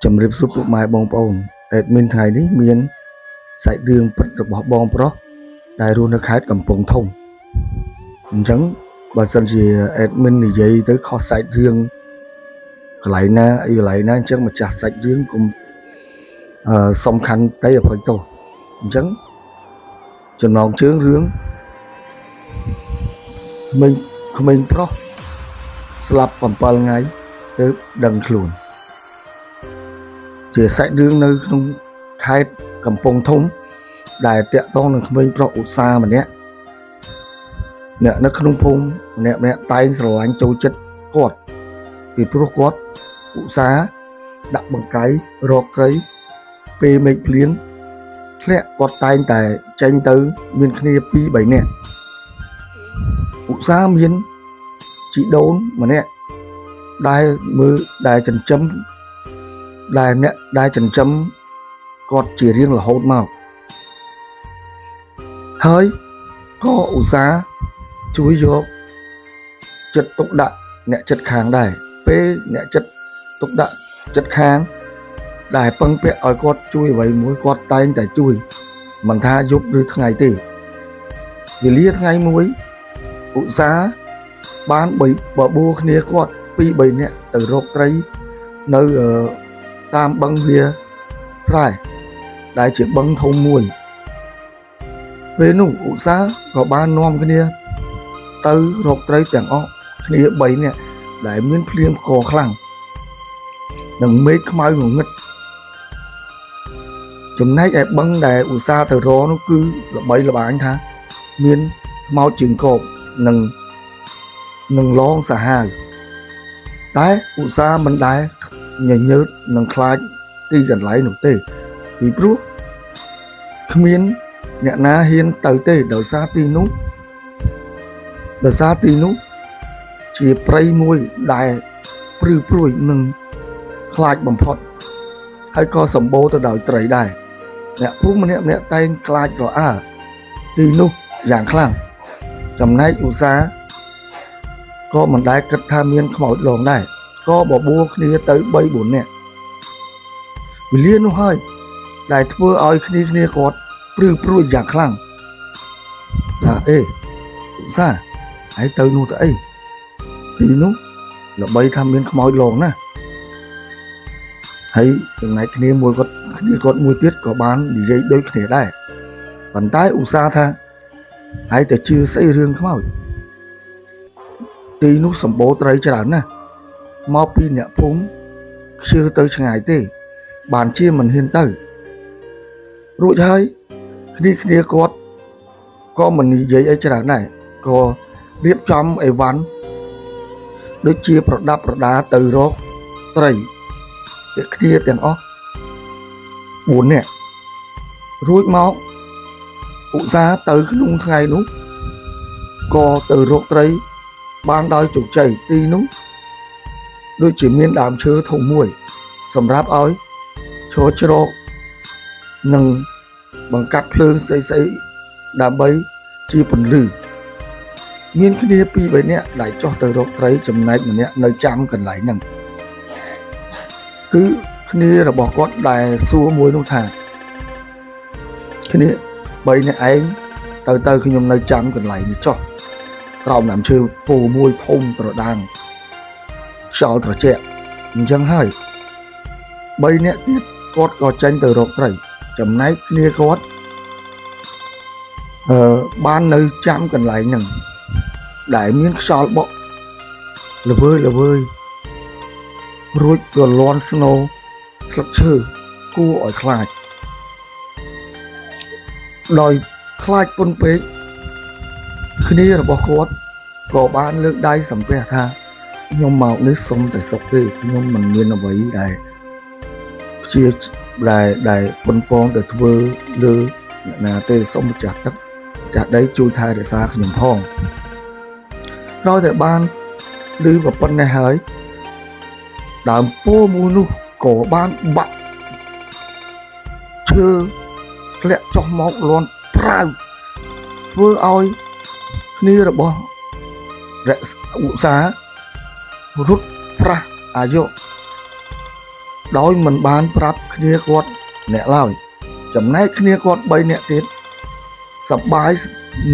Chấm rệp giúp tụ mai bong bóng admin ngày ní miền sải đường bật được bỏ bong pro đại luôn nó khai cầm bóng thông chẳng bà sân gì admin thì dây tới kho sải đường lại na chắc mà chặt sải đường cùng song khăn tới ở phần tổ chẳng cho nó chướng rướng mình pro slap cầm bal ngay tới đằng luồn chỉ sải đường nơi không khai cầm bóng thông đại tiện to là mình pro xa mà nhé nè nó không phun nè tay sờ lạnh châu chất cọt vì pro cọt xa đặt bằng cái rọt cái pe mệt liến lẹ cọt tay tại tranh tới miền kia pi bảy nè xa miền chỉ đốn mà nè đai mưa đai trần chấm đai nè đai trần chấm cọt chỉ riêng là hốt màu hơi có ủ giá chuối vô chất tốc đạn nẹ chất kháng đài pê nẹ chất tốc đạn chất kháng đài băng pẹ ỏi quát chui vậy mũi quát tay tại chui bằng tha giúp đưa ngày tỷ vì lia ngày muối ủ giá bán bảy bỏ bua kia quát pi bảy nẹ từ rộp tây nơi ở tam băng lia sai đại chỉ băng thông mùi về nụ ủ giá có ba nom cái nia từ rộp tây tiếng ó kia bảy nè đại miếng phim cò khăng đừng mấy cái máy ngủ ngất chấm nấy ai băng đại ủ xa từ đó nó cứ là bảy là bà anh tha miếng mau chừng cột nâng lon xả hàng đấy ủ xa mình đại nhớ nâng khai đi gần lại nụ tê vì bố miếng nè na hiên từ tê đỡ xa tí nút chỉ prey môi đại pruy nâng khai bằng phật hay có sầm bố từ đời trời đài nè phúc mà nè tay khai rồi tí nút dạng khlang chầm nay ủ xa có mình đại cất tham miên không một lồng này có bỏ bua kia tới bay bốn nè vì liên nó hơi đại thưa ơi kia có pruy dạng khlang ê ủ xa hãy tới nụ tới tí nút là bay tham miên không mọi lồn nè hay từng này kia mùi con mùi tiết có bán đi dây đôi thể đây bàn tay ủ xa tha hãy tới chưa xây rương không mọi tí nút sầm bố tới cho đàn nè mau pin nhẹ phúng chưa tới ngày tê bàn chia mình hiên tới rồi hơi kia có mình đi dây ấy cho đàn này có điệp trong ấy ván đôi chia đá từ đó tây để kia tiếng ó buồn nè rối máu ủ ra tới cái lung ngày nút co từ rốt tây ban đôi chủ chảy ti nút đôi chỉ miên đàm chơ thông mùi sầm ráp ói cho nâng bằng cắt phơn xây đàm bấy chia phần lử miên cái đĩa pi vậy nè lại cho từ rốt tây chấm này mà nè nơi chăm cần lại nâng cứ cái này là bỏ con đài xua muối nông thả cái này bây nè anh từ khi nhom nơi chăm cần lại đi cho tao làm chơi phù muối thông tờ đang sợ tờ trẻ chẳng hay bây nè tiết con có tranh từ rốt tây chấm này cái này con ban nơi chăm cần lại nâng đại miếng sao bộ là vơi rồi còn lon snow sắp chơ cua ở khai đòi khai con pé khi này là bỏ cốt có bán nước đai sắm bè tha nhưng màu nước sông tại sọc đi nhưng mình nguyên là vậy đại chia đại con phong để thưa lư là tê sông chặt đấy chui thai để xa nhầm phong nói tại ban lư và phân này hơi đàm po mu nu cổ ban bạc chưa lẹ cho máu lon prao vừa oi kia là bỏ rẽ ủ xá rút pra vô ដោយមិនបានប្រាប់គ្នាគាត់អ្នកឡើយចំណែកគ្នាគាត់3នាក់ទៀតសប្បាយ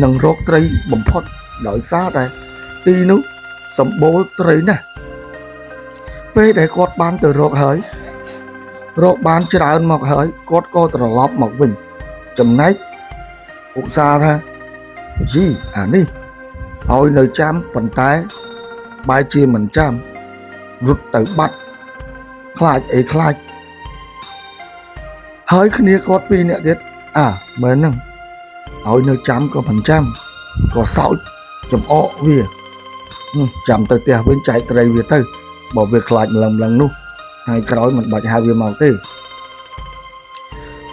នឹងរកត្រីបំផុតដោយសារតែទីនោះសម្បូរត្រីណាស់ពេលដែលគាត់បានទៅរកហើយរកបានច្រើនមកហើយគាត់ក៏ត្រឡប់មកវិញចំណែកឧស្សាហ៍ថាជីអានេះឲ្យនៅចាំប៉ុន្តែបែរជាមិនចាំរត់ទៅបាត់ខ្លាចអីខ្លាចហើយគ្នាគាត់ពីរនាក់ទៀតមែនហ្នឹងឲ្យនៅចាំក៏មិនចាំក៏សោចចំអកវាចាំទៅផ្ទះវិញចែកត្រីវាទៅបើវាខ្លាចម្លឹងនោះថ្ងៃក្រោយមិនបាច់ហៅវាមកទេ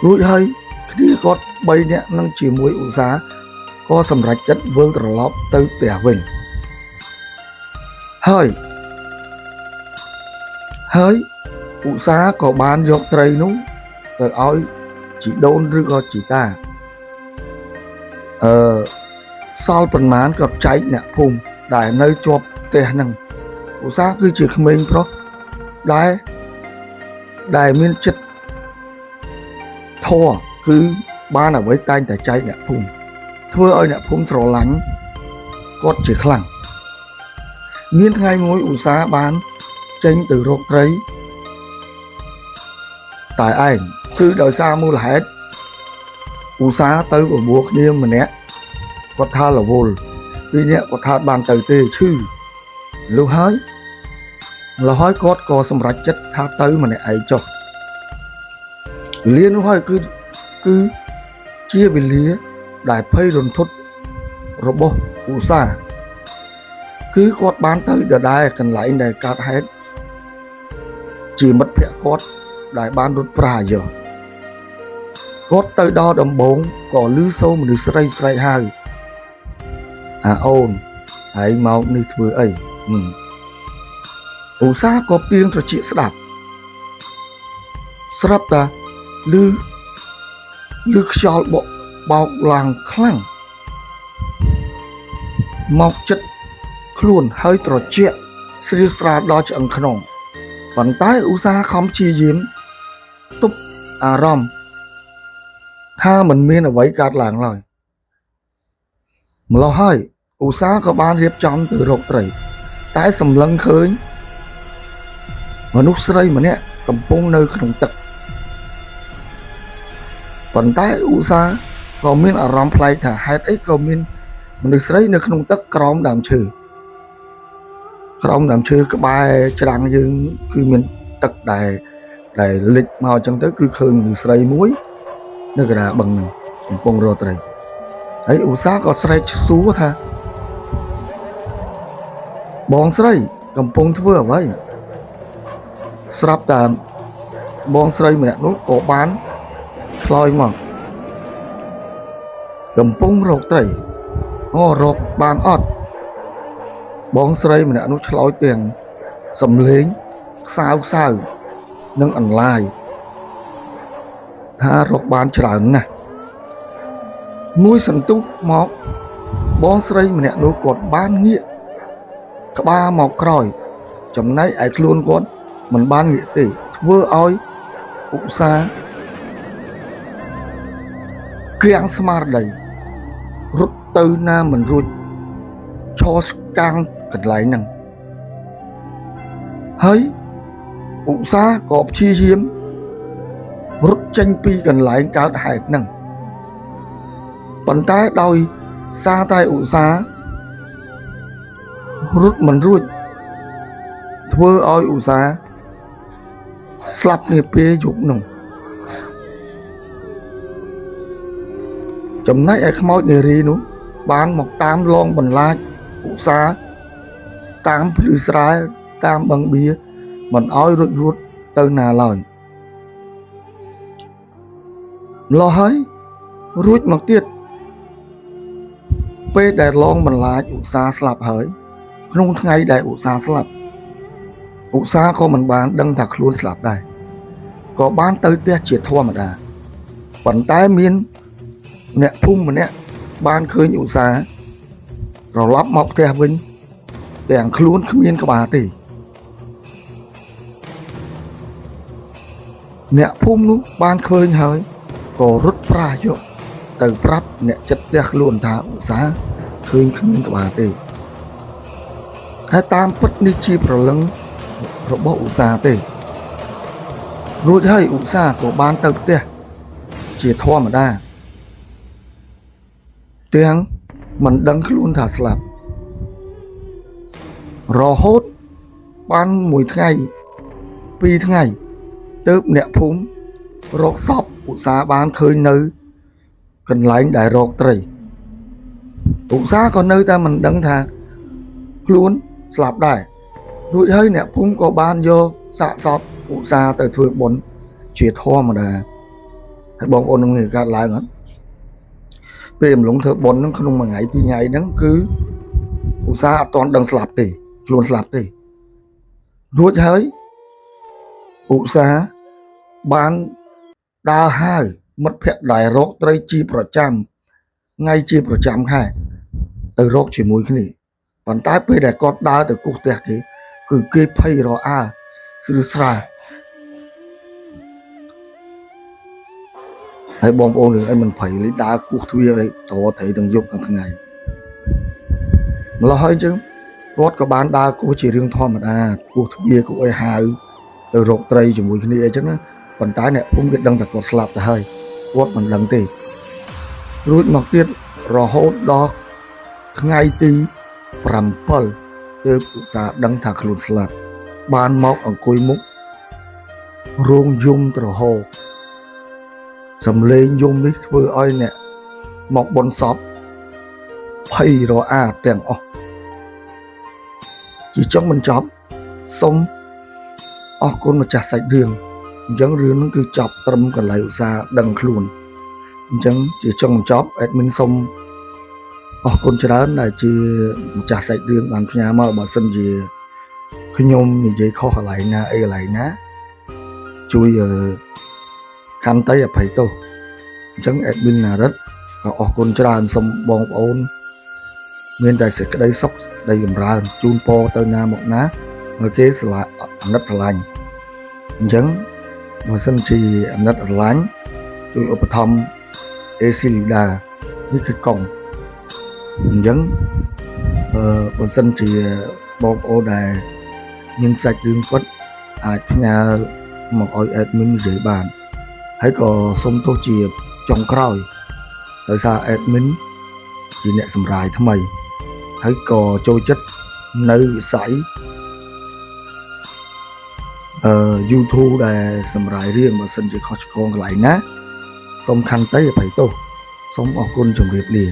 រួចហើយគ្នាគាត់3នាក់នឹងជាមួយឧស្សាហ៍ក៏សម្រេចចិត្តវិលត្រឡប់ទៅផ្ទះវិញហើយឧស្សាហ៍ក៏បានយកត្រីនោះទៅឲ្យជីដូនឬក៏ជីតាសល់ប៉ុន្មានក៏ចែកអ្នកភូមិដែលនៅជាប់ផ្ទះហ្នឹងឧស្សាហ៍គឺជាក្មេងប្រុសដែលមានចិត្តធម៌គឺបានអ្វីតែងតែចែកអ្នកភូមិធ្វើឲ្យអ្នកភូមិស្រឡាញ់គាត់ជាខ្លាំងមានថ្ងៃមួយឧស្សាហ៍បានចេញទៅរកត្រីតែឯងគឺដោយសារមូលហេតុឧស្សាហ៍ទៅបបួលគ្នាម្នាក់គាត់ថារវល់ពីរនាក់គាត់ថាបានទៅទេឈឺលុះហើយគាត់ក៏សម្រេចចិត្តថាទៅម្នាក់ឯងចុះវេលានោះហើយគឺជាវេលាដែលភ័យរន្ធត់របស់ឧស្សាហ៍គឺគាត់បានទៅដដែលកន្លែងដែលកើតហេតុជាមិត្តភក្តិគាត់ដែលបានរត់ប្រាយោគាត់ទៅដល់ដំបងក៏ឮសូរមនុស្សស្រីស្រែកហៅអូនឯងមកនេះធ្វើអីឧស្សាហ៍ក៏ទៀងត្រចៀកស្ដាប់ស្រាប់តែឮខ្យល់បោកឡើងខ្លាំងមកចិត្តខ្លួនហើយត្រជាក់ស្រៀលស្រាលដល់ឆ្អឹងខ្នងប៉ុន្តែឧស្សាហ៍ខំព្យាយាមទប់អារម្មណ៍ថាមិនមានអ្វីកើតឡើងឡើយម្ល៉េះហើយឧស្សាហ៍ក៏បានរៀបចំទៅរកត្រីតែសម្លឹងឃើញមនុស្សស្រីម្នាក់កំពុងនៅក្នុងទឹកប៉ុន្តែឧស្សាហ៍ក៏មានអារម្មណ៍ប្លែកថាហេតុអីក៏មានមនុស្សស្រីនៅក្នុងទឹកក្រោមដើមឈើក្បែរច្រាំងយើងគឺមានទឹកដែលលិចមកអញ្ចឹងទៅគឺឃើញមនុស្សស្រីមួយនៅកណ្ដាលបឹងហ្នឹងកំពុងរកត្រីហើយឧស្សាហ៍ក៏ស្រែកសួរថាបងស្រីកំពុងធ្វើអ្វីស្រាប់តែបងស្រីម្នាក់នោះក៏បានឆ្លើយមកកំពុងរកត្រីរកបានអត់បងស្រីម្នាក់នោះឆ្លើយទាំងសំឡេងខ្សៅនិងអន្លាយថារកបានច្រើនណាស់មួយសន្ទុះមកបងស្រីម្នាក់នោះគាត់បានងាកក្បាលមកក្រោយចំណែកឯខ្លួនគាត់មិនបានងាកទេធ្វើឲ្យឧស្សាហ៍គាំងស្មារតីរត់ទៅណាមិនរួចឈរស្កាំងកន្លែងហ្នឹងហើយឧស្សាហ៍ក៏ព្យាយាមរត់ចេញពីកន្លែងកើតហេតុហ្នឹងប៉ុន្តែដោយសារតែឧស្សាហ៍រត់មិនរួចធ្វើឲ្យឧស្សាហ៍ស្លាប់នាពេលយប់នោះចំណែកឯខ្មោចនារីនោះបានមកតាមលងបន្លាចឧស្សាហ៍តាមភ្លឺស្រែតាមបឹងបៀមិនឲ្យរត់ទៅណាឡើយម្ល៉េះហើយរួចមកទៀតពេលដែលលងបន្លាចឧស្សាហ៍ស្លាប់ហើយក្នុងថ្ងៃដែលឧស្សាហ៍ស្លាប់ឧស្សាហ៍ក៏មិនបានដឹងថាខ្លួនស្លាប់ដែរក៏បានទៅផ្ទះជាធម្មតាប៉ុន្តែមានអ្នកភូមិម្នាក់បានឃើញឧស្សាហ៍ត្រឡប់មកផ្ទះវិញទាំងខ្លួនគ្មានក្បាលទេ អ្នកភូមិនោះបានឃើញហើយក៏រត់ប្រាយកទៅប្រាប់អ្នកចិត្តផ្ទះខ្លួនថាឧស្សាហ៍ឃើញគ្មានក្បាលទេហើយតាមពិតនេះជាប្រលឹងរបស់ឧស្សាហ៍ទេរួចហើយឧស្សាហ៍ក៏បានទៅផ្ទះជាធម្មតាទាំងមិនដឹងខ្លួនថាស្លាប់រហូតបានមួយថ្ងៃពីរថ្ងៃទើបអ្នកភូមិរកសពឧស្សាហ៍បានឃើញនៅកន្លែងដែលរកត្រីឧស្សាហ៍ក៏នៅតែមិនដឹងថាខ្លួនស្លាប់ដែររួចហើយអ្នកភូមិក៏បានយកសាកសពឧស្សាហ៍ទៅធ្វើបុណ្យជាធម្មតាហើយបងប្អូននឹងនិយាយកើតឡើងអត់ពេលអំឡុងធ្វើបុណ្យហ្នឹងក្នុងមួយថ្ងៃពីរថ្ងៃហ្នឹងគឺឧស្សាហ៍អត់ទាន់ដឹងស្លាប់ទេខ្លួនស្លាប់ទេរួចហើយឧស្សាហ៍បានដើរហៅមិត្តភ័ក្តិដែលរកត្រីជាប្រចាំថ្ងៃជាប្រចាំខែទៅរកជាមួយគ្នាប៉ុន្តែពេលដែលគាត់ដើរទៅគោះផ្ទះគេគឺគេភ័យរអាស្រើស្រាហើយបងប្អូនរឿងអីមិនភ័យលេដើរគោះទ្វារអីតរត្រីទាំងយប់ទាំងថ្ងៃម្ល៉េះហើយអញ្ចឹងគាត់ក៏បានដើរគោះជារឿងធម្មតាគោះទ្វារគោះអីហៅទៅរកត្រីជាមួយគ្នាអីចឹងណាប៉ុន្តែអ្នកភូមិគេដឹងតែគាត់ស្លាប់ទៅហើយគាត់មិនដឹងទេរួចមកទៀតរហូតដល់ថ្ងៃទី7ទើបឧស្សាហ៍ដឹងថាខ្លួនស្លាប់បានមកអង្គុយមុខរោងយំត្រហោសំឡេងយំនេះធ្វើឲ្យអ្នកមកបន់សពភ័យរអាទាំងអស់ជាចុងបញ្ចប់សូមអរគុណម្ចាស់សាច់រឿងអញ្ចឹងរឿងហ្នឹងគឺចប់ត្រឹមកន្លែងឧស្សាហ៍ដឹងខ្លួនអញ្ចឹងជាចុងបញ្ចប់អេដមីនសូមអរគុណច្រើនដែលជាម្ចាស់សាច់រឿងបានផ្ញើមកបើសិនជាខ្ញុំនិយាយខុសកន្លែងណាអីកន្លែងណាជួយខន្តីអភ័យទោសអញ្ចឹងអេដមីនណារិតក៏អរគុណច្រើនសូមបងប្អូនមានតែសេចក្តីសុខសេចក្តីចម្រើនជូនពរទៅណាមកណាឲ្យគេអាណិតស្រឡាញ់អញ្ចឹងបើសិនជាអាណិតស្រឡាញ់ជួយឧបត្ថម្ភអេស៊ីលីដានេះគឺកង់អញ្ចឹងបើសិនជាបងប្អូនដែលមានសាច់រឿងពិតអាចផ្ញើមកឲ្យអេដមីននិយាយបានហើយក៏សូមទោសជាចុងក្រោយដោយសារអេដមីនជាអ្នកសម្រាយថ្មីហើយក៏ចូលចិត្តនៅវិស័យYouTube ដែលសម្រាយរឿងបើសិនជាខុសឆ្គងកន្លែងណាសូមខន្តីអភ័យទោសសូមអរគុណជម្រាបលា